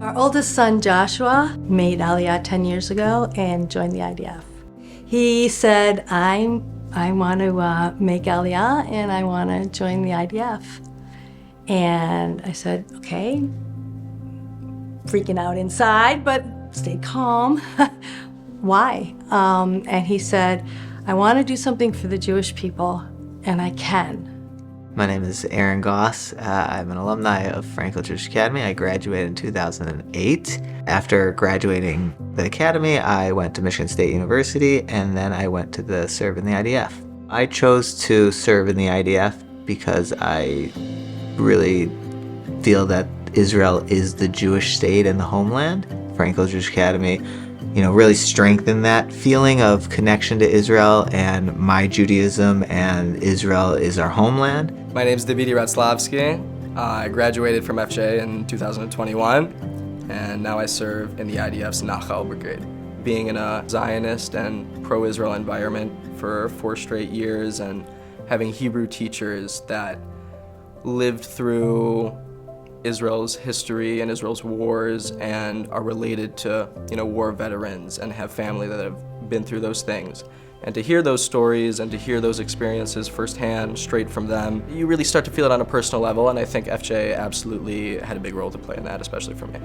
Our oldest son, Joshua, made aliyah 10 years ago and joined the IDF. He said, I want to make aliyah and I want to join the IDF. And I said, okay, freaking out inside, but stay calm. Why? And he said, I want to do something for the Jewish people, and I can. My name is Aaron Goss. I'm an alumni of Franklin Jewish Academy. I graduated in 2008. After graduating the academy, I went to Michigan State University, and then I went to serve in the IDF. I chose to serve in the IDF because I really feel that Israel is the Jewish state and the homeland. Franklin Jewish Academy, really strengthened that feeling of connection to Israel and my Judaism, and Israel is our homeland. My name is Davidi Ratzlavsky. I graduated from FJA in 2021, and now I serve in the IDF's Nachal Brigade. Being in a Zionist and pro-Israel environment for 4 straight years and having Hebrew teachers that lived through Israel's history and Israel's wars and are related to, war veterans and have family that have been through those things. And to hear those stories and to hear those experiences firsthand, straight from them, you really start to feel it on a personal level, and I think FJA absolutely had a big role to play in that, especially for me.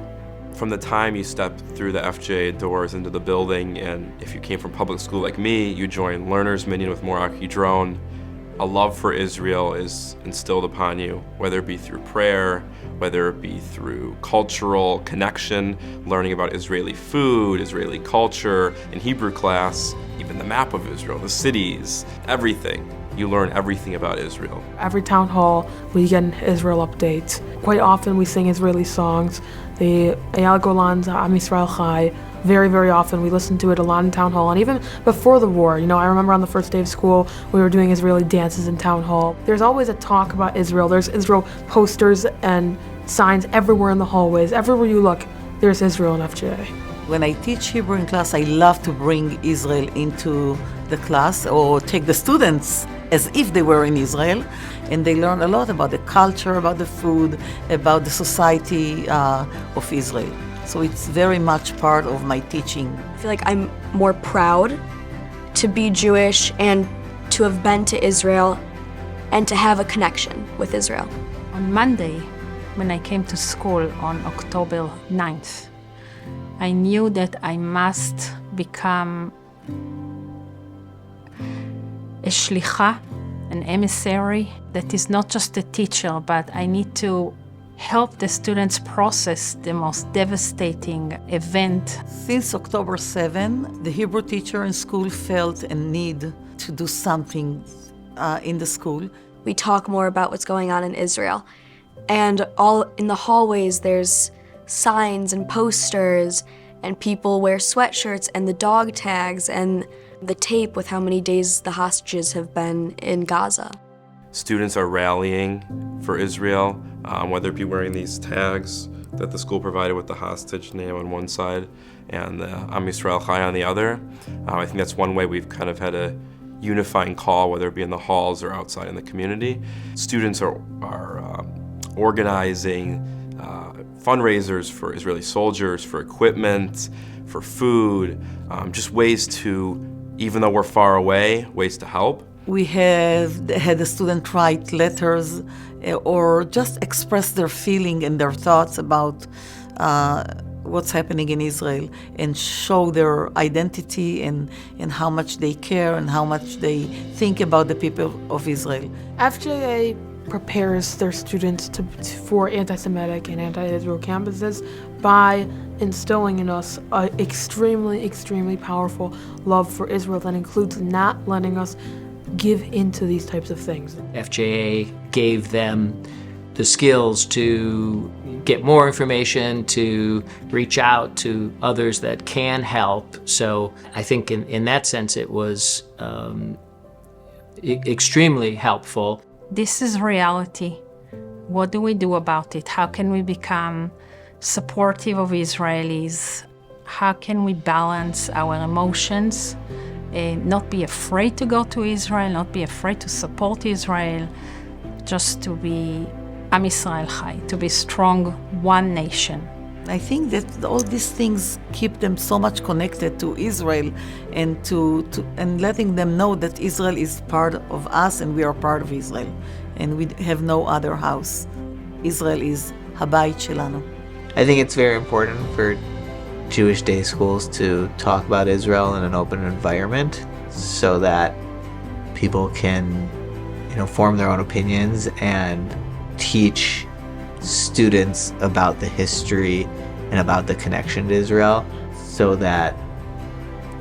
From the time you step through the FJA doors into the building, and if you came from public school like me, you join Learner's Minion with Morak Yidron, a love for Israel is instilled upon you, whether it be through prayer, whether it be through cultural connection, learning about Israeli food, Israeli culture, in Hebrew class, even the map of Israel, the cities, everything. You learn everything about Israel. Every town hall, we get an Israel update. Quite often we sing Israeli songs. The Eyal Golan's Am Yisrael Chai. Very, very often we listen to it a lot in town hall, and even before the war. I remember on the first day of school, we were doing Israeli dances in town hall. There's always a talk about Israel. There's Israel posters and signs everywhere in the hallways. Everywhere you look, there's Israel in FJA. When I teach Hebrew in class, I love to bring Israel into the class or take the students as if they were in Israel, and they learn a lot about the culture, about the food, about the society of Israel. So it's very much part of my teaching. I feel like I'm more proud to be Jewish and to have been to Israel and to have a connection with Israel. On Monday, when I came to school on October 9th, I knew that I must become a shlicha, an emissary that is not just a teacher, but I need to help the students process the most devastating event. Since October 7, the Hebrew teacher in school felt a need to do something in the school. We talk more about what's going on in Israel. And all in the hallways, there's signs and posters, and people wear sweatshirts and the dog tags and the tape with how many days the hostages have been in Gaza. Students are rallying for Israel, whether it be wearing these tags that the school provided with the hostage name on one side and the Am Yisrael Chai on the other. I think that's one way we've kind of had a unifying call, whether it be in the halls or outside in the community. Students are organizing fundraisers for Israeli soldiers, for equipment, for food, just ways to, even though we're far away, ways to help. We have had a student write letters or just express their feeling and their thoughts about what's happening in Israel and show their identity and how much they care and how much they think about the people of Israel. FJA prepares their students for anti-Semitic and anti-Israel campuses by instilling in us an extremely, extremely powerful love for Israel that includes not letting us give into these types of things. FJA gave them the skills to get more information, to reach out to others that can help. So I think in that sense it was extremely helpful. This is reality. What do we do about it? How can we become supportive of Israelis? How can we balance our emotions? Not be afraid to go to Israel, not be afraid to support Israel, just to be Am Yisrael Chai, to be strong, one nation. I think that all these things keep them so much connected to Israel, and and letting them know that Israel is part of us and we are part of Israel, and we have no other house. Israel is habayit shelanu. I think it's very important for Jewish day schools to talk about Israel in an open environment so that people can, form their own opinions and teach students about the history and about the connection to Israel so that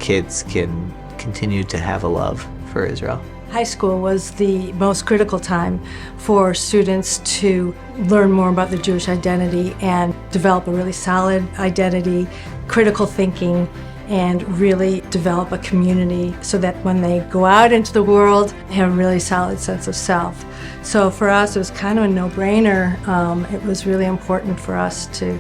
kids can continue to have a love for Israel. High school was the most critical time for students to learn more about the Jewish identity and develop a really solid identity, critical thinking, and really develop a community so that when they go out into the world, they have a really solid sense of self. So for us, it was kind of a no-brainer. It was really important for us to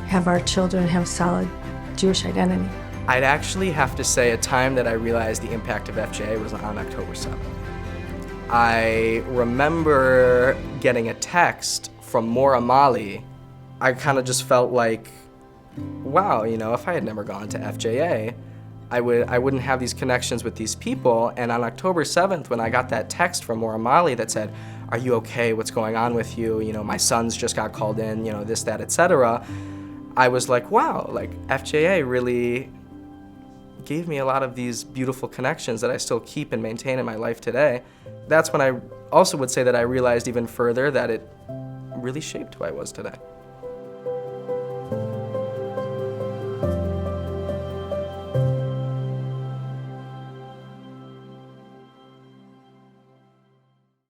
have our children have solid Jewish identity. I'd actually have to say a time that I realized the impact of FJA was on October 7th. I remember getting a text from Mora Mali. I kind of just felt like, wow, if I had never gone to FJA, I wouldn't have these connections with these people. And on October 7th, when I got that text from Mora Mali that said, "Are you okay? What's going on with you? My sons just got called in, this, that, etc." I was like, wow, FJA really gave me a lot of these beautiful connections that I still keep and maintain in my life today. That's when I also would say that I realized even further that it really shaped who I was today.